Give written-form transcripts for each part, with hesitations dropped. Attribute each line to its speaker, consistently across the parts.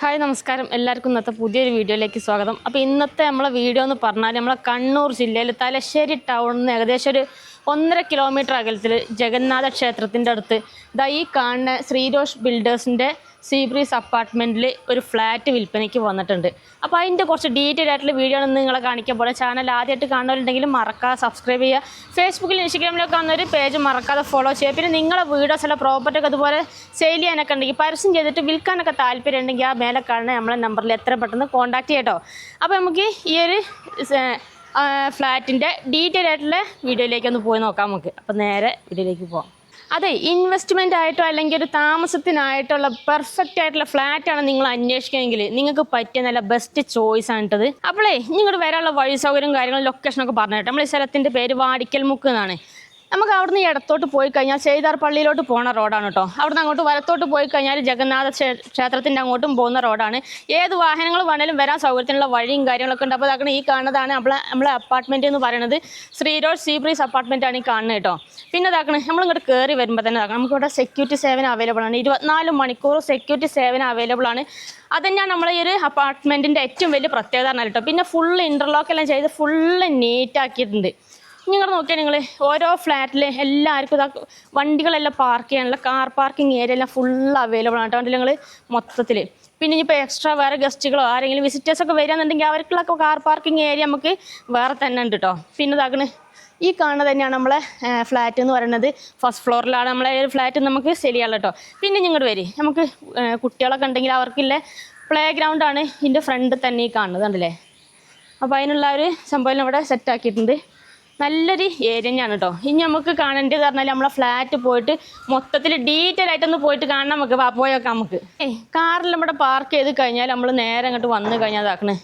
Speaker 1: Hi നമസ്കാരം എല്ലാവർക്കും ഇന്നത്തെ പുതിയൊരു വീഡിയോയിലേക്ക് സ്വാഗതം. അപ്പോൾ ഇന്നത്തെ നമ്മളെ വീഡിയോ എന്ന് പറഞ്ഞാൽ നമ്മളെ കണ്ണൂർ ജില്ലയിൽ തലശ്ശേരി ടൗണിൽ നിന്ന് ഏകദേശം ഒരു 1.5 കിലോമീറ്റർ അകലത്തിൽ ജഗന്നാഥ ക്ഷേത്രത്തിൻ്റെ അടുത്ത് ഈ കാണുന്ന ശ്രീരോഷ് ബിൽഡേഴ്സിൻ്റെ സീബ്രീസ് അപ്പാർട്ട്മെൻറ്റിൽ ഒരു ഫ്ലാറ്റ് വിൽപ്പനയ്ക്ക് വന്നിട്ടുണ്ട്. അപ്പോൾ അതിൻ്റെ കുറച്ച് ഡീറ്റെയിൽ ആയിട്ടുള്ള വീഡിയോ ആണ് നിങ്ങളെ കാണിക്കാൻ പോലെ. ചാനൽ ആദ്യമായിട്ട് കാണുന്നവരുണ്ടെങ്കിൽ മറക്കാതെ സബ്സ്ക്രൈബ് ചെയ്യുക. ഫേസ്ബുക്കിൽ ഇൻസ്റ്റാഗ്രാമിലൊക്കെ കാണുന്നൊരു പേജ് മറക്കാതെ ഫോളോ ചെയ്യുക. പിന്നെ നിങ്ങളെ വീഡിയോസ് അല്ല പ്രോപ്പർട്ടി ഒക്കെ അതുപോലെ സെയിൽ ചെയ്യാനൊക്കെ ഉണ്ടെങ്കിൽ പരസ്യം ചെയ്തിട്ട് വിൽക്കാനൊക്കെ താല്പര്യം ഉണ്ടെങ്കിൽ ആ മേലെ കാണുന്ന നമ്മളെ നമ്പറിൽ എത്ര പെട്ടെന്ന് കോൺടാക്ട് ചെയ്യട്ടോ. അപ്പോൾ നമുക്ക് ഈ ഒരു ഫ്ലാറ്റിൻ്റെ ഡീറ്റെയിൽ ആയിട്ടുള്ള വീഡിയോയിലേക്ക് ഒന്ന് പോയി നോക്കാം നമുക്ക്. അപ്പോൾ നേരെ വീഡിയോയിലേക്ക് പോകാം. അതെ, ഇൻവെസ്റ്റ്മെൻ്റ് ആയിട്ടോ അല്ലെങ്കിൽ ഒരു താമസത്തിനായിട്ടുള്ള പെർഫെക്റ്റ് ആയിട്ടുള്ള ഫ്ലാറ്റാണ് നിങ്ങൾ അന്വേഷിക്കുകയെങ്കിൽ നിങ്ങൾക്ക് പറ്റിയ നല്ല ബെസ്റ്റ് ചോയ്സ് ആണിട്ടത്. അപ്പോഴേ നിങ്ങളുടെ വരാനുള്ള വഴി സൗകര്യം കാര്യങ്ങളും ലൊക്കേഷനൊക്കെ പറഞ്ഞിട്ട് നമ്മൾ ഈ സ്ഥലത്തിൻ്റെ പേര് വാടിക്കൽമുക്ക് എന്നാണ്. നമുക്ക് അവിടുന്ന് ഇടത്തോട്ട് പോയി കഴിഞ്ഞാൽ ചെയ്താർ പള്ളിയിലോട്ട് പോകുന്ന റോഡാണ് കേട്ടോ. അവിടുന്ന് അങ്ങോട്ട് വലത്തോട്ട് പോയി കഴിഞ്ഞാൽ ജഗന്നാഥ ക്ഷേത്രത്തിൻ്റെ അങ്ങോട്ടും പോകുന്ന റോഡാണ്. ഏത് വാഹനങ്ങൾ വേണേലും വരാൻ സൗകര്യത്തിനുള്ള വഴിയും കാര്യങ്ങളൊക്കെ ഉണ്ട്. അപ്പോൾ അതാണ് ഈ കാണുന്നതാണ് നമ്മളെ അപ്പാർട്ട്മെൻറ്റ് എന്ന് പറയുന്നത്. ശ്രീരോഷ് സീബ്രീസ് അപ്പാർട്ട്മെൻറ്റാണ് ഈ കാണുന്നത് കേട്ടോ. പിന്നെ ഇതാക്കണം നമ്മളിങ്ങോട്ട് കയറി വരുമ്പോൾ തന്നെ ഇതാക്കണം നമുക്കിവിടെ സെക്യൂരിറ്റി സേവനം അവൈലബിൾ ആണ്. 24 മണിക്കൂർ സെക്യൂരിറ്റി സേവനം അവൈലബിൾ ആണ്. അതുതന്നെയാണ് നമ്മളെ ഈ ഒരു അപ്പാർട്ട്മെൻറ്റിൻ്റെ ഏറ്റവും വലിയ പ്രത്യേകത ആണ് കേട്ടോ. പിന്നെ ഫുള്ള് ഇൻ്റർലോക്കെല്ലാം ചെയ്ത് ഫുള്ള് നീറ്റാക്കിയിട്ടുണ്ട്. നിങ്ങൾ നോക്കിയാൽ നിങ്ങൾ ഓരോ ഫ്ലാറ്റിൽ എല്ലാവർക്കും വണ്ടികളെല്ലാം പാർക്ക് ചെയ്യാനുള്ള കാർ പാർക്കിംഗ് ഏരിയ എല്ലാം ഫുള്ള് അവൈലബിൾ ആണ് കേട്ടോ. നിങ്ങൾ മൊത്തത്തിൽ പിന്നെ ഇനിയിപ്പോൾ എക്സ്ട്രാ വേറെ ഗസ്റ്റുകളോ ആരെങ്കിലും വിസിറ്റേഴ്സൊക്കെ വരികയാണെന്നുണ്ടെങ്കിൽ അവർക്കുള്ള കാർ പാർക്കിംഗ് ഏരിയ നമുക്ക് വേറെ തന്നെ ഉണ്ട് കേട്ടോ. പിന്നെ ഇതാക്കണേ ഈ കാണുന്നത് തന്നെയാണ് നമ്മളെ ഫ്ലാറ്റ് എന്ന് പറയുന്നത്. ഫസ്റ്റ് ഫ്ലോറിലാണ് നമ്മളെ ഒരു ഫ്ലാറ്റ് നമുക്ക് സെല് ചെയ്യാനുള്ള കേട്ടോ. പിന്നെ ഇങ്ങോട്ട് വരി നമുക്ക് കുട്ടികളൊക്കെ ഉണ്ടെങ്കിൽ അവർക്കില്ല പ്ലേ ഗ്രൗണ്ടാണ് ഇതിൻ്റെ ഫ്രണ്ട് തന്നെ ഈ കാണുന്നത് കണ്ടില്ലേ. അപ്പോൾ അതിനുള്ള ഒരു സംഭവം ഇവിടെ സെറ്റാക്കിയിട്ടുണ്ട്. നല്ലൊരു ഏരിയ തന്നെയാണ് കേട്ടോ. ഇനി നമുക്ക് കാണേണ്ടത് പറഞ്ഞാൽ നമ്മളെ ഫ്ലാറ്റ് പോയിട്ട് മൊത്തത്തിൽ ഡീറ്റെയിൽ ആയിട്ടൊന്ന് പോയിട്ട് കാണാൻ നമുക്ക് പോയൊക്കെ നമുക്ക് കാറിൽ ഇവിടെ പാർക്ക് ചെയ്ത് കഴിഞ്ഞാൽ നമ്മൾ നേരെ അങ്ങോട്ട് വന്നു കഴിഞ്ഞാൽ അതാക്കണേ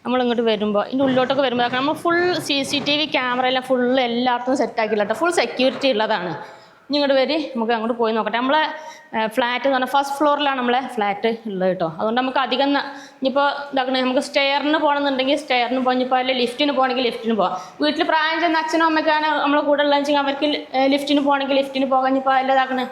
Speaker 1: നമ്മളിങ്ങോട്ട് വരുമ്പോൾ ഇതിൻ്റെ ഉള്ളിലോട്ടൊക്കെ വരുമ്പോൾ നമ്മൾ ഫുൾ CCTV ക്യാമറ എല്ലാം ഫുള്ള് എല്ലായിടത്തും സെറ്റാക്കില്ല കേട്ടോ. ഫുൾ സെക്യൂരിറ്റി ഉള്ളതാണ്. ഇനി ഇങ്ങോട്ട് വരി നമുക്ക് അങ്ങോട്ട് പോയി നോക്കട്ടെ. നമ്മളെ ഫ്ലാറ്റ് എന്ന് പറഞ്ഞാൽ ഫസ്റ്റ് ഫ്ലോറിലാണ് നമ്മളെ ഫ്ലാറ്റ് ഉള്ളത് കേട്ടോ. അതുകൊണ്ട് നമുക്ക് അധികം ഇനിയിപ്പോൾ ഇതാക്കണേ നമുക്ക് സ്റ്റെയറിന് പോകണമെന്നുണ്ടെങ്കിൽ സ്റ്റെയറിന് പോകാം. ഇനിയിപ്പോൾ അല്ലെ ലിഫ്റ്റിന് പോകണമെങ്കിൽ ലിഫ്റ്റിന് പോകാം. വീട്ടിൽ പ്രായം ചെന്ന അച്ഛനും അമ്മയ്ക്കാണ് നമ്മളെ കൂടെ ഉള്ളതെന്ന് വെച്ചാൽ അവർക്ക് ലിഫ്റ്റിന് പോകണമെങ്കിൽ ലിഫ്റ്റിന് പോകാം. ഇനിയിപ്പോൾ അല്ല ഇതാക്കണേ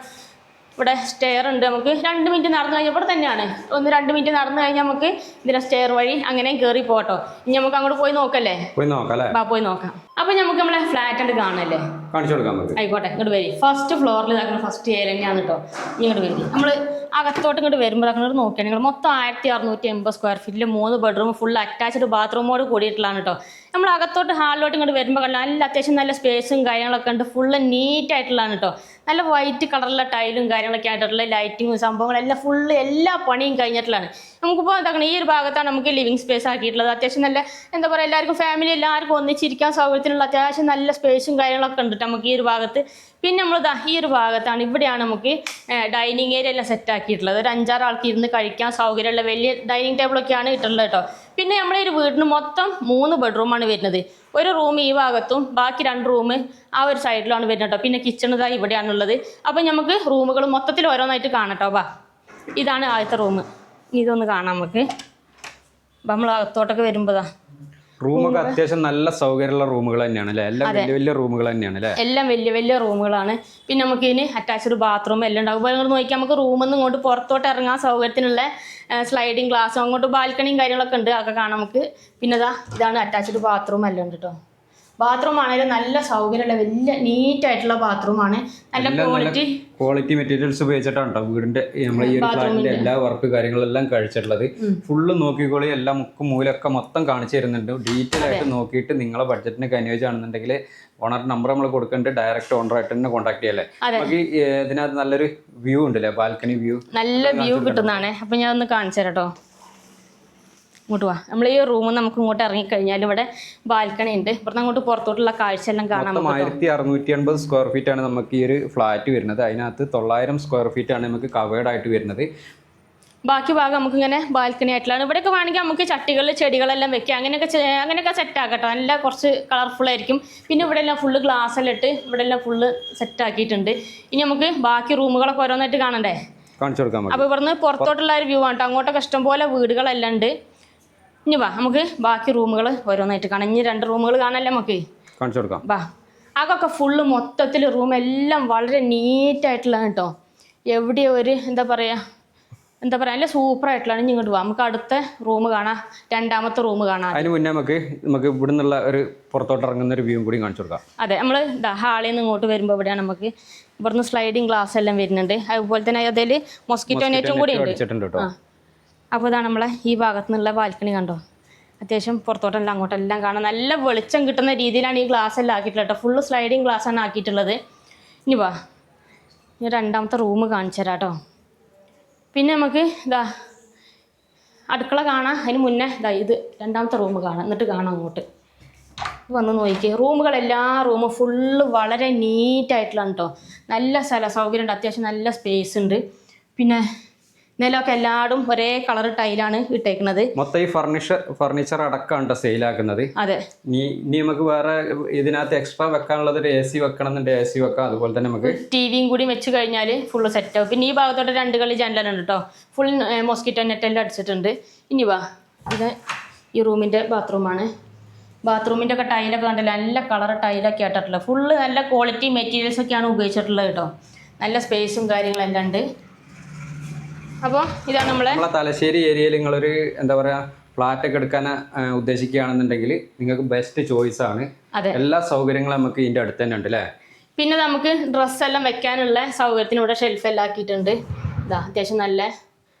Speaker 1: ഇവിടെ സ്റ്റെയർ ഉണ്ട്. നമുക്ക് 2 മിനിറ്റ് നടന്നു കഴിഞ്ഞാൽ ഇവിടെ തന്നെയാണ്. 1-2 മിനിറ്റ് നടന്നു കഴിഞ്ഞാൽ നമുക്ക് ഇതിൻ്റെ സ്റ്റെയർ വഴി അങ്ങനെ കയറി പോകട്ടോ. ഇനി നമുക്ക് അങ്ങോട്ട് പോയി നോക്കല്ലേ? പോയി നോക്കാം. അപ്പോൾ നമുക്ക് നമ്മളെ ഫ്ലാറ്റ് ഉണ്ട് കാണല്ലേ, കാണിച്ചു കൊടുക്കാം. ആയിക്കോട്ടെ, ഇങ്ങോട്ട് വരി. ഫസ്റ്റ് ഫ്ലോറിൽ ഇതാക്കണം ഫസ്റ്റ് ഏരിയ തന്നെയാണ് കേട്ടോ. ഇങ്ങോട്ട് വരി. നമ്മൾ അകത്തോട്ട് ഇങ്ങോട്ട് വരുമ്പോൾ ഇതാക്കുന്നത് നോക്കിയാൽ നിങ്ങൾ മൊത്തം 1680 സ്ക്വയർ ഫീറ്റിൽ 3 ബെഡ്റൂം ഫുൾ അറ്റാച്ച്ഡ് ബാത്റൂമോട് കൂടിയിട്ടുള്ളതാണ് കേട്ടോ. നമ്മൾ അകത്തോട്ട് ഹാളിലോട്ട് ഇങ്ങോട്ട് വരുമ്പോൾ നല്ല അത്യാവശ്യം നല്ല സ്പേസും കാര്യങ്ങളൊക്കെ ഉണ്ട്. ഫുള്ള് നീറ്റായിട്ടുള്ളതാണ് കേട്ടോ. നല്ല വൈറ്റ് കളറിലുള്ള ടൈലും കാര്യങ്ങളൊക്കെ ആയിട്ടുള്ള ലൈറ്റിങ്ങും സംഭവങ്ങളെല്ലാം ഫുള്ള് എല്ലാ പണിയും കഴിഞ്ഞിട്ടുള്ളതാണ്. നമുക്കിപ്പോൾ എന്താക്കണം ഈ ഒരു ഭാഗത്താണ് നമുക്ക് ലിവിങ് സ്പേസ് ആക്കിയിട്ടുള്ളത്. അത്യാവശ്യം നല്ല എന്താ പറയുക എല്ലാവർക്കും ഫാമിലി എല്ലാവർക്കും ഒന്നിച്ചിരിക്കാൻ സൗകര്യത്തിനുള്ള അത്യാവശ്യം നല്ല സ്പേസും കാര്യങ്ങളൊക്കെ ഉണ്ട് നമുക്ക് ഈ ഒരു ഭാഗത്ത്. പിന്നെ നമ്മൾ ഈ ഒരു ഭാഗത്താണ് ഇവിടെയാണ് നമുക്ക് ഡൈനിങ് ഏരിയ എല്ലാം സെറ്റ് ആക്കിയിട്ടുള്ളത്. ഒരു 5-6 ആൾക്ക് ഇരുന്ന് കഴിക്കാൻ സൗകര്യമുള്ള വലിയ ഡൈനിങ് ടേബിളൊക്കെയാണ് ഇട്ടുള്ളത് കേട്ടോ. പിന്നെ നമ്മളെ ഒരു വീടിന് മൊത്തം 3 ബെഡ്റൂമാണ് വരുന്നത്. ഒരു റൂം ഈ ഭാഗത്തും ബാക്കി 2 റൂം ആ ഒരു സൈഡിലാണ് വരുന്നത് കേട്ടോ. പിന്നെ കിച്ചൺ ഇവിടെയാണുള്ളത്. അപ്പം നമുക്ക് റൂമുകൾ മൊത്തത്തിൽ ഓരോന്നായിട്ട് കാണട്ടോ. ഇതാണ് ആദ്യത്തെ റൂം. ഇതൊന്ന് കാണാം നമുക്ക്. അപ്പം നമ്മൾ അകത്തോട്ടൊക്കെ വരുമ്പോൾ
Speaker 2: റൂമൊക്കെ അത്യാവശ്യം നല്ല സൗകര്യമുള്ള റൂമുകൾ തന്നെയാണ് അല്ലേ? എല്ലാം വലിയ റൂമുകൾ തന്നെയാണ് അല്ലേ?
Speaker 1: എല്ലാം വലിയ റൂമുകളാണ്. പിന്നെ നമുക്ക് ഇതിന് അറ്റാച്ച്ഡ് ബാത്റൂം എല്ലാം ഉണ്ടാകും. അപ്പോൾ നിങ്ങൾ നോക്കിയാൽ നമുക്ക് റൂമിൽ നിന്ന് ഇങ്ങോട്ട് പുറത്തോട്ട് ഇറങ്ങാൻ സൗകര്യത്തിനുള്ള സ്ലൈഡിങ് ഗ്ലാസ്സും അങ്ങോട്ട് ബാൽക്കണിയും കാര്യങ്ങളൊക്കെ ഉണ്ട്. അതൊക്കെ കാണാം നമുക്ക്. പിന്നെ ഇതാണ് അറ്റാച്ച്ഡ് ബാത്റൂം എല്ലാം ഉണ്ട് കേട്ടോ. ബാത്റൂം ആണെങ്കിലും നല്ല സൗകര്യമുള്ള വലിയ നീറ്റായിട്ടുള്ള ബാത്റൂമാണ്. നല്ല
Speaker 2: ക്വാളിറ്റി മെറ്റീരിയൽസ് ഉപയോഗിച്ചിട്ടാണ് കേട്ടോ വീടിന്റെ നമ്മളെ ഈ ഫ്ലാറ്റിന്റെ എല്ലാ വർക്ക് കാര്യങ്ങളെല്ലാം കഴിച്ചിട്ടുള്ളത്. ഫുള്ള് നോക്കിക്കോളി, എല്ലാ മുക്കും മൂലൊക്കെ മൊത്തം കാണിച്ചു തരുന്നുണ്ട്. ഡീറ്റെയിൽ ആയിട്ട് നോക്കിയിട്ട് നിങ്ങളെ ബഡ്ജറ്റിനൊക്കെ അനുയോജ്യമാണെന്നുണ്ടെങ്കിൽ ഓണർ നമ്പർ നമ്മൾ കൊടുക്കേണ്ട ഡയറക്റ്റ് ഓണറായിട്ട് തന്നെ കോൺടാക്ട് ചെയ്യല്ലേ. നമുക്ക് ഇതിനകത്ത് നല്ലൊരു വ്യൂ ഉണ്ടല്ലേ, ബാൽക്കണി വ്യൂ,
Speaker 1: നല്ല വ്യൂ കിട്ടുന്നതാണ്. അപ്പൊ ഞാൻ ഒന്ന് കാണിച്ചു തരാം കേട്ടോ. ഇങ്ങോട്ട് പോവാം. നമ്മൾ ഈ റൂമിൽ നമുക്ക് ഇങ്ങോട്ട് ഇറങ്ങിക്കഴിഞ്ഞാൽ ഇവിടെ ബാൽക്കണി ഉണ്ട്. ഇവിടുന്ന് അങ്ങോട്ട് പുറത്തോട്ടുള്ള കാഴ്ച എല്ലാം കാണാൻ.
Speaker 2: 1680 സ്ക്വയർ ഫീറ്റ് ആണ് നമുക്ക് ഈ ഒരു ഫ്ലാറ്റ് വരുന്നത്. അതിനകത്ത് 900 സ്ക്വയർ ഫീറ്റ് ആണ് നമുക്ക് കവേർഡ് ആയിട്ട് വരുന്നത്.
Speaker 1: ബാക്കി ഭാഗം നമുക്ക് ഇങ്ങനെ ബാൽക്കണി ആയിട്ടുള്ളതാണ്. ഇവിടെയൊക്കെ വേണമെങ്കിൽ നമുക്ക് ചട്ടികളിൽ ചെടികളെല്ലാം വെക്കാം. അങ്ങനെയൊക്കെ സെറ്റ് ആക്കട്ടോ. നല്ല കുറച്ച് കളർഫുൾ ആയിരിക്കും. പിന്നെ ഇവിടെ എല്ലാം ഫുള്ള് ഗ്ലാസ് എല്ലാം ഇട്ട് ഇവിടെ എല്ലാം ഫുള്ള് സെറ്റ് ആക്കിയിട്ടുണ്ട്. ഇനി നമുക്ക് ബാക്കി റൂമുകളൊക്കെ ഓരോന്നായിട്ട് കാണണ്ടേ,
Speaker 2: കാണിച്ചു കൊടുക്കാം.
Speaker 1: അപ്പോൾ ഇവിടുന്ന് പുറത്തോട്ടുള്ള ഒരു വ്യൂ ആണ് കേട്ടോ. അങ്ങോട്ടൊക്കെ ഇഷ്ടംപോലെ വീടുകളെല്ലാം ഉണ്ട്. ഇനി നമുക്ക് ബാക്കി റൂമുകൾ ഓരോന്നായിട്ട് കാണാം. ഇനി 2 റൂമുകൾ കാണാല്ലേ നമുക്ക്,
Speaker 2: കാണിച്ചു കൊടുക്കാം.
Speaker 1: അതൊക്കെ ഫുള്ള് മൊത്തത്തിൽ റൂം എല്ലാം വളരെ നീറ്റായിട്ടുള്ളതാണ് കേട്ടോ. എവിടെയോ ഒരു എന്താ പറയുക എന്താ പറയുക നല്ല സൂപ്പർ ആയിട്ടുള്ള ഇങ്ങോട്ട് പോവാം. നമുക്ക് അടുത്ത റൂം കാണാം, രണ്ടാമത്തെ റൂം കാണാം.
Speaker 2: അതിന് മുന്നേ നമുക്ക് ഇവിടെ നിന്നുള്ള ഒരു പുറത്തോട്ട് ഇറങ്ങുന്ന ഒരു വ്യൂ കൂടി കാണിച്ചു കൊടുക്കാം.
Speaker 1: അതെ, നമ്മൾ ഹാളിൽ നിന്ന് ഇങ്ങോട്ട് വരുമ്പോൾ ഇവിടെയാണ് നമുക്ക് ഇവിടുന്ന് സ്ലൈഡിങ് ഗ്ലാസ് എല്ലാം വരുന്നുണ്ട്. അതുപോലെ തന്നെ അതിൽ മൊസ്കിറ്റോ നെറ്റും കൂടി ഉണ്ട്. അപ്പോൾ ഇതാണ് നമ്മളെ ഈ ഭാഗത്തു നിന്നുള്ള ബാൽക്കണി കണ്ടോ. അത്യാവശ്യം പുറത്തോട്ടെല്ലാം അങ്ങോട്ടെല്ലാം കാണാം. നല്ല വെളിച്ചം കിട്ടുന്ന രീതിയിലാണ് ഈ ഗ്ലാസ് എല്ലാം ആക്കിയിട്ടുള്ളത് കേട്ടോ. ഫുള്ള് സ്ലൈഡിങ് ഗ്ലാസ് ആണ് ആക്കിയിട്ടുള്ളത്. ഇനി വാ, ഇനി രണ്ടാമത്തെ റൂം കാണിച്ചു തരാം കേട്ടോ. പിന്നെ നമുക്ക് അടുക്കള കാണാം. അതിന് മുന്നേ ഇത് രണ്ടാമത്തെ റൂം കാണാം, എന്നിട്ട് കാണാം അങ്ങോട്ട് വന്ന് നോക്കിക്കേ. എല്ലാ റൂമും ഫുള്ള് വളരെ നീറ്റായിട്ടുള്ളതാണ് കേട്ടോ. നല്ല സ്ഥല സൗകര്യം ഉണ്ട്, അത്യാവശ്യം നല്ല സ്പേസ് ഉണ്ട്. പിന്നെ നിലമൊക്കെ എല്ലായിടും ഒരേ കളർ ടൈലാണ് ഇട്ടേക്കുന്നത്.
Speaker 2: മൊത്തം ഈ ഫർണിച്ചർ അടക്കമാണ് സെയിലാക്കുന്നത്.
Speaker 1: അതെ,
Speaker 2: ഇനി നമുക്ക് വേറെ ഇതിനകത്ത് എക്സ്ട്രാ വെക്കാനുള്ളത് ഒരു AC വെക്കണം എന്നുണ്ടെങ്കിൽ AC വെക്കാം. അതുപോലെ തന്നെ നമുക്ക്
Speaker 1: ടിവിയും കൂടി വെച്ച് കഴിഞ്ഞാൽ ഫുള്ള് സെറ്റ് ആവും. പിന്നെ ഈ ഭാഗത്തോട്ട് 2 കളി ജനലുണ്ട് കേട്ടോ. ഫുൾ മോസ്കിറ്റോ നെറ്റെല്ലാം അടിച്ചിട്ടുണ്ട്. ഇനി വാ, ഇത് ഈ റൂമിൻ്റെ ബാത്റൂമാണ്. ബാത്റൂമിൻ്റെ ഒക്കെ ടൈലൊക്കെ കണ്ടില്ല, നല്ല കളർ ടൈലൊക്കെ ആയിട്ടുള്ളത്. ഫുള്ള് നല്ല ക്വാളിറ്റി മെറ്റീരിയൽസ് ഒക്കെയാണ് ഉപയോഗിച്ചിട്ടുള്ളത് കേട്ടോ. നല്ല സ്പേസും കാര്യങ്ങളെല്ലാം ഉണ്ട്. അപ്പോൾ ഇതാണ് നമ്മളെ
Speaker 2: തലശ്ശേരി ഏരിയയിൽ നിങ്ങളൊരു എന്താ പറയുക ഫ്ലാറ്റ് ഒക്കെ എടുക്കാൻ ഉദ്ദേശിക്കുകയാണെന്നുണ്ടെങ്കിൽ നിങ്ങൾക്ക് ബെസ്റ്റ് ചോയ്സ് ആണ്. എല്ലാ സൗകര്യങ്ങളും നമുക്ക് ഇതിൻ്റെ അടുത്ത് തന്നെ ഉണ്ട് അല്ലേ.
Speaker 1: പിന്നെ നമുക്ക് ഡ്രസ്സെല്ലാം വെക്കാനുള്ള സൗകര്യത്തിന് ഇവിടെ ഷെൽഫ് എല്ലാം ആക്കിയിട്ടുണ്ട്. അത്യാവശ്യം നല്ല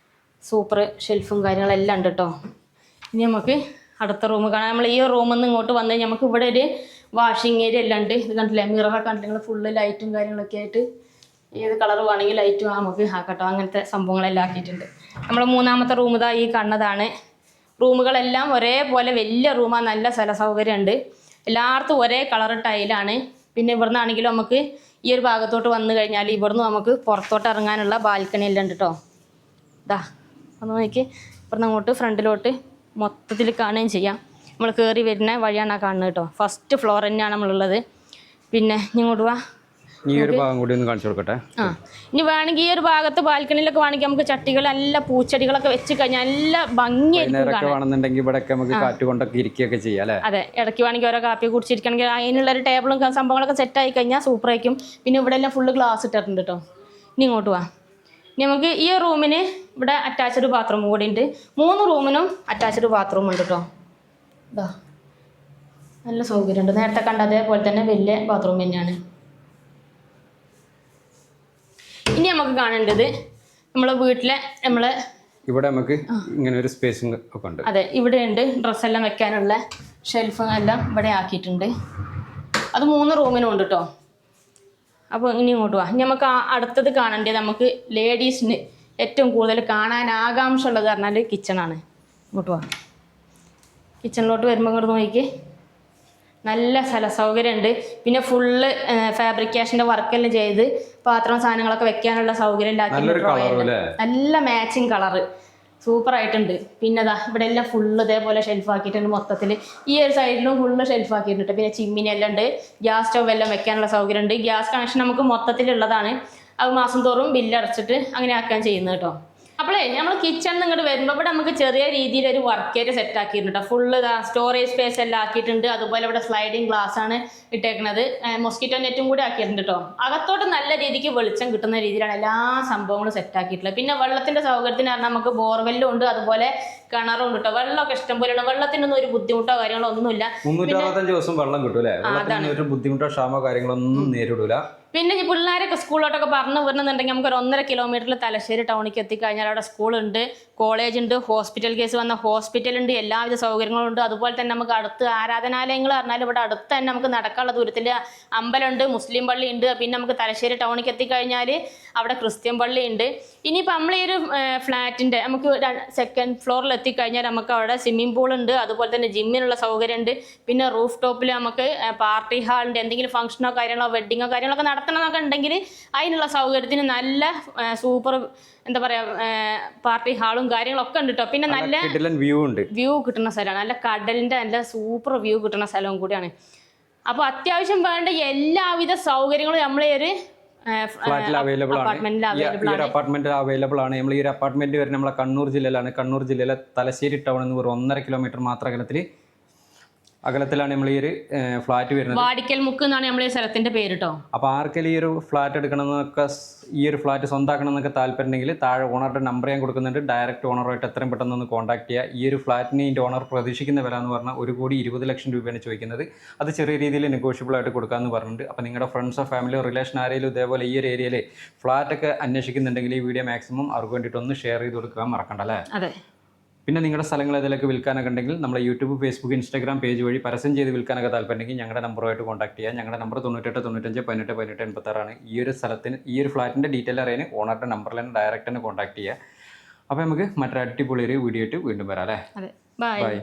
Speaker 1: സൂപ്പർ ഷെൽഫും കാര്യങ്ങളെല്ലാം ഉണ്ട് കേട്ടോ. ഇനി നമുക്ക് അടുത്ത റൂം കാണാം. നമ്മൾ ഈ റൂമിൽ നിന്ന് ഇങ്ങോട്ട് വന്നു കഴിഞ്ഞാൽ നമുക്ക് ഇവിടെ ഒരു വാഷിംഗ് ഏരിയ എല്ലാം ഉണ്ട്. ഇത് കണ്ടില്ലേ, മിററൊക്കെ കണ്ടില്ല നിങ്ങൾ, ഫുള്ള് ലൈറ്റും കാര്യങ്ങളൊക്കെ ആയിട്ട് ഏത് കളർ വേണമെങ്കിൽ ലൈറ്റും നമുക്ക് ആക്കട്ടോ. അങ്ങനത്തെ സംഭവങ്ങളെല്ലാം ആക്കിയിട്ടുണ്ട്. നമ്മൾ മൂന്നാമത്തെ റൂം ഈ കണ്ണതാണ്. റൂമുകളെല്ലാം ഒരേപോലെ വലിയ റൂമാണ്, നല്ല സ്ഥല സൗകര്യം ഉണ്ട്. എല്ലായിടത്തും ഒരേ കളർ ടൈലാണ്. പിന്നെ ഇവിടുന്ന് ആണെങ്കിലും നമുക്ക് ഈ ഒരു ഭാഗത്തോട്ട് വന്നു കഴിഞ്ഞാൽ ഇവിടുന്ന് നമുക്ക് പുറത്തോട്ട് ഇറങ്ങാനുള്ള ബാൽക്കണി എല്ലാം ഉണ്ട് കേട്ടോ. ഒന്ന് നോക്കി, ഇവിടുന്ന് അങ്ങോട്ട് ഫ്രണ്ടിലോട്ട് മൊത്തത്തിൽ കാണുകയും ചെയ്യാം. നമ്മൾ കയറി വരുന്ന വഴിയാണ് കാണുന്നത് കേട്ടോ. ഫസ്റ്റ് ഫ്ലോർ തന്നെയാണ് നമ്മളുള്ളത്. പിന്നെ ഇങ്ങോട്ട് വാ,
Speaker 2: ഈ ഒരു ഭാഗം കൂടി ഒന്ന് കാണിച്ചു കൊടുക്കട്ടെ.
Speaker 1: ഇനി വേണമെങ്കിൽ ഈ ഒരു ഭാഗത്ത് ബാൽക്കണിയിലൊക്കെ വേണമെങ്കിൽ നമുക്ക് ചട്ടികൾ നല്ല പൂച്ചെടികളൊക്കെ വെച്ച് കഴിഞ്ഞാൽ നല്ല ഭംഗിയായിരിക്കും.
Speaker 2: കാറ്റ് കൊണ്ടൊക്കെ ഇരിക്കുകയൊക്കെ ചെയ്യാം.
Speaker 1: അതെ, ഇടയ്ക്ക് വേണമെങ്കിൽ ഓരോ കാപ്പി കുടിച്ചിരിക്കണമെങ്കിൽ അതിനുള്ള ഒരു ടേബിളും സംഭവങ്ങളൊക്കെ സെറ്റ് ആയി കഴിഞ്ഞാൽ സൂപ്പർ ആയിരിക്കും. പിന്നെ ഇവിടെ എല്ലാം ഫുള്ള് ഗ്ലാസ് ഇട്ടിട്ടുണ്ട് കേട്ടോ. ഇനി ഇങ്ങോട്ട് വാ, ഇനി നമുക്ക് ഈ റൂമിന് ഇവിടെ അറ്റാച്ച്ഡ് ബാത്റൂം കൂടി ഉണ്ട്. 3 റൂമിനും അറ്റാച്ച്ഡ് ബാത്റൂം ഉണ്ട് കേട്ടോ. നല്ല സൗകര്യമുണ്ട്. നേരത്തെ കണ്ട അതേപോലെ തന്നെ വലിയ ബാത്റൂം തന്നെയാണ്. ഇനി നമുക്ക് കാണേണ്ടത് നമ്മളെ വീട്ടിലെ
Speaker 2: ഇവിടെ നമുക്ക് ഇങ്ങനെ ഒരു സ്പേസിംഗ് ഒക്കെ ഉണ്ട്.
Speaker 1: അതെ, ഇവിടെ ഉണ്ട് ഡ്രസ്സെല്ലാം വെക്കാനുള്ള ഷെൽഫ് എല്ലാം ഇവിടെ ആക്കിയിട്ടുണ്ട്. അത് 3 റൂമിനും ഉണ്ട് കേട്ടോ. അപ്പോൾ ഇനി ഇങ്ങോട്ട് വാ. ഇനി നമുക്ക് അടുത്തത് കാണേണ്ടത് നമുക്ക് ലേഡീസിന് ഏറ്റവും കൂടുതൽ കാണാൻ ആകാംക്ഷ ഉള്ളത് പറഞ്ഞാൽ കിച്ചണാണ്. ഇങ്ങോട്ട് വാ, കിച്ചണിലോട്ട് വരുമ്പോൾ ഇങ്ങോട്ട് നോക്കി, നല്ല സ്ഥല സൗകര്യമുണ്ട്. പിന്നെ ഫുള്ള് ഫാബ്രിക്കേഷൻ്റെ വർക്കെല്ലാം ചെയ്ത് പാത്രം സാധനങ്ങളൊക്കെ വെക്കാനുള്ള സൗകര്യം നല്ല മാച്ചിങ് കളറ് സൂപ്പറായിട്ടുണ്ട്. പിന്നെ ഇവിടെ എല്ലാം ഫുള്ള് ഇതേപോലെ ഷെൽഫ് ആക്കിയിട്ടുണ്ട്. മൊത്തത്തിൽ ഈ ഒരു സൈഡിലും ഫുള്ള് ഷെൽഫ് ആക്കിയിട്ടുണ്ട്. പിന്നെ ചിമ്മിനി എല്ലാം ഉണ്ട്. ഗ്യാസ് സ്റ്റവ് എല്ലാം വെക്കാനുള്ള സൗകര്യം ഉണ്ട്. ഗ്യാസ് കണക്ഷൻ നമുക്ക് മൊത്തത്തിലുള്ളതാണ്. അത് മാസം തോറും ബില്ലടച്ചിട്ട് അങ്ങനെ ആക്കാൻ ചെയ്യുന്നത് കേട്ടോ. അപ്പോളേ നമ്മൾ കിച്ചണിൽ ഇങ്ങോട്ട് വരുമ്പോൾ ഇവിടെ നമുക്ക് ചെറിയ രീതിയിലൊരു വർക്ക് ഏരിയ സെറ്റ് ആക്കിയിട്ടുണ്ട്. ഫുള്ള് സ്റ്റോറേജ് സ്പേസ് എല്ലാം ആക്കിയിട്ടുണ്ട്. അതുപോലെ ഇവിടെ സ്ലൈഡിങ് ഗ്ലാസ് ആണ് ഇട്ടേക്കുന്നത്. മൊസ്കിറ്റോ നെറ്റും കൂടി ആക്കിയിട്ടുണ്ട് കേട്ടോ. അകത്തോട്ട് നല്ല രീതിക്ക് വെളിച്ചം കിട്ടുന്ന രീതിയിലാണ് എല്ലാ സംഭവങ്ങളും സെറ്റ് ആക്കിയിട്ടുള്ളത്. പിന്നെ വെള്ളത്തിൻ്റെ സൗകര്യത്തിന് പറഞ്ഞാൽ നമുക്ക് ബോർവെല്ലും ഉണ്ട്, അതുപോലെ കിണറും ഉണ്ട് കേട്ടോ. വെള്ളമൊക്കെ ഇഷ്ടം പോലെയാണ്. വെള്ളത്തിനൊന്നും ഒരു ബുദ്ധിമുട്ടോ കാര്യങ്ങളോ ഒന്നുമില്ല.
Speaker 2: 365 ദിവസം വെള്ളം കിട്ടൂലേ. ഒരു ബുദ്ധിമുട്ടോ ക്ഷാമോ കാര്യങ്ങളൊന്നും നേരിടൂല.
Speaker 1: പിന്നെ ഈ പിള്ളേരൊക്കെ സ്കൂളിലോട്ടൊക്കെ പറഞ്ഞു വരുന്നുണ്ടെങ്കിൽ നമുക്ക് ഒരു 1.5 കിലോമീറ്ററിൽ തലശ്ശേരി ടൗണിലേക്ക് എത്തിക്കഴിഞ്ഞാൽ അവിടെ സ്കൂളുണ്ട്, കോളേജ് ഉണ്ട്, ഹോസ്പിറ്റൽ കേസ് വന്ന ഹോസ്പിറ്റലുണ്ട്, എല്ലാവിധ സൗകര്യങ്ങളും ഉണ്ട്. അതുപോലെ തന്നെ നമുക്ക് അടുത്ത് ആരാധനാലയങ്ങൾ പറഞ്ഞാൽ ഇവിടെ അടുത്ത് തന്നെ നമുക്ക് നടക്കാനുള്ള ദൂരത്തിൽ അമ്പലമുണ്ട്, മുസ്ലിം പള്ളി ഉണ്ട്. പിന്നെ നമുക്ക് തലശ്ശേരി ടൗണിലേക്ക് എത്തിക്കഴിഞ്ഞാൽ അവിടെ ക്രിസ്ത്യൻ പള്ളി ഉണ്ട്. ഇനിയിപ്പോൾ നമ്മൾ ഈ ഒരു ഫ്ലാറ്റിൻ്റെ നമുക്ക് 2nd ഫ്ലോറിൽ എത്തിക്കഴിഞ്ഞാൽ നമുക്ക് അവിടെ സ്വിമ്മിംഗ് പൂൾ ഉണ്ട്, അതുപോലെ തന്നെ ജിമ്മിനുള്ള സൗകര്യം ഉണ്ട്. പിന്നെ റൂഫ് ടോപ്പിൽ നമുക്ക് പാർട്ടി ഹാളിൻ്റെ എന്തെങ്കിലും ഫംഗ്ഷനോ കാര്യങ്ങളോ വെഡ്ഡിങ്ങോ കാര്യങ്ങളൊക്കെ നടത്തണമെന്നൊക്കെ ഉണ്ടെങ്കിൽ അതിനുള്ള സൗകര്യത്തിന് നല്ല സൂപ്പർ എന്താ പറയുക പാർട്ടി ഹാളും കാര്യങ്ങളൊക്കെ ഉണ്ട് കേട്ടോ. പിന്നെ നല്ല വ്യൂ കിട്ടുന്ന സ്ഥലമാണ്. നല്ല കടലിൻ്റെ നല്ല സൂപ്പർ വ്യൂ കിട്ടുന്ന സ്ഥലവും കൂടിയാണ്. അപ്പോൾ അത്യാവശ്യം വേണ്ട എല്ലാവിധ സൗകര്യങ്ങളും നമ്മളെ ഒരു
Speaker 2: അപ്പാർട്ട്മെന്റിൽ അവൈലബിൾ ആണ്. നമ്മൾ ഈ ഒരു അപ്പാർട്ട്മെന്റ് വരുന്നത് നമ്മളെ കണ്ണൂർ ജില്ലയിലാണ്. കണ്ണൂർ ജില്ലയിലെ തലശ്ശേരി ടൗൺ എന്ന് 1.5 കിലോമീറ്റർ മാത്രം അകലത്തിൽ അകലത്തിലാണ് നമ്മൾ ഈ ഒരു ഫ്ലാറ്റ് വരുന്നത്.
Speaker 1: വാടിക്കൽ മുക്ക് എന്നാണ് നമ്മളെ സ്ഥലത്തിന്റെ പേര് കേട്ടോ.
Speaker 2: അപ്പോൾ ആർക്കെങ്കിലും ഈ ഒരു ഫ്ലാറ്റ് എടുക്കണമെന്നൊക്കെ ഈ ഒരു ഫ്ലാറ്റ് സ്വന്തമാക്കണം എന്നൊക്കെ താല്പര്യമുണ്ടെങ്കിൽ താഴെ ഓണറുടെ നമ്പർ ഞാൻ കൊടുക്കുന്നുണ്ട്. ഡയറക്റ്റ് ഓണറുമായിട്ട് എത്രയും പെട്ടെന്ന് ഒന്ന് കോൺടാക്ട് ചെയ്യുക. ഈ ഒരു ഫ്ലാറ്റിന് ഇതിൻ്റെ ഓണർ പ്രതീക്ഷിക്കുന്ന വില എന്ന് പറഞ്ഞാൽ 1,20,00,000 രൂപയാണ് ചോദിക്കുന്നത്. അത് ചെറിയ രീതിയിൽ നെഗോഷ്യബിൾ ആയിട്ട് കൊടുക്കാമെന്ന് പറഞ്ഞിട്ടുണ്ട്. അപ്പോൾ നിങ്ങളുടെ ഫ്രണ്ട്സോ ഫാമിലിയോ റിലേഷൻ ആരെങ്കിലും ഇതേപോലെ ഈ ഒരു ഏരിയയിൽ ഫ്ലാറ്റൊക്കെ അന്വേഷിക്കുന്നുണ്ടെങ്കിൽ ഈ വീഡിയോ മാക്സിമം അവർക്ക് വേണ്ടിയിട്ടൊന്ന് ഷെയർ ചെയ്ത് കൊടുക്കാൻ മറക്കണ്ട അല്ലേ?
Speaker 1: അതെ.
Speaker 2: പിന്നെ നിങ്ങളുടെ സ്ഥലങ്ങൾ ഏതിലൊക്കെ വിൽക്കാനൊക്കെ ഉണ്ടെങ്കിൽ നമ്മുടെ യൂട്യൂബ്, ഫേസ്ബുക്ക്, ഇൻസ്റ്റാഗ്രാം പേജ് വഴി പരസ്യം ചെയ്ത് വിൽക്കാനൊക്കെ താല്പര്യമുണ്ടെങ്കിൽ ഞങ്ങളുടെ നമ്പറുമായിട്ട് കോൺടാക്ട് ചെയ്യുക. ഞങ്ങളുടെ നമ്പർ 98 95 18 18 86 ഈ ഒരു സ്ഥലത്തിന് ഈ ഒരു ഫ്ലാറ്റിൻ്റെ ഡീറ്റെയിൽ അറിയാൻ ഓണറുടെ നമ്പറിൽ തന്നെ ഡയറക്റ്റ് തന്നെ കോൺടാക്ട് ചെയ്യുക. അപ്പോൾ നമുക്ക് മറ്റൊരു അടിപൊളി ഒരു വീഡിയോ ആയിട്ട് വീണ്ടും വരാം അല്ലേ?
Speaker 1: ബൈ.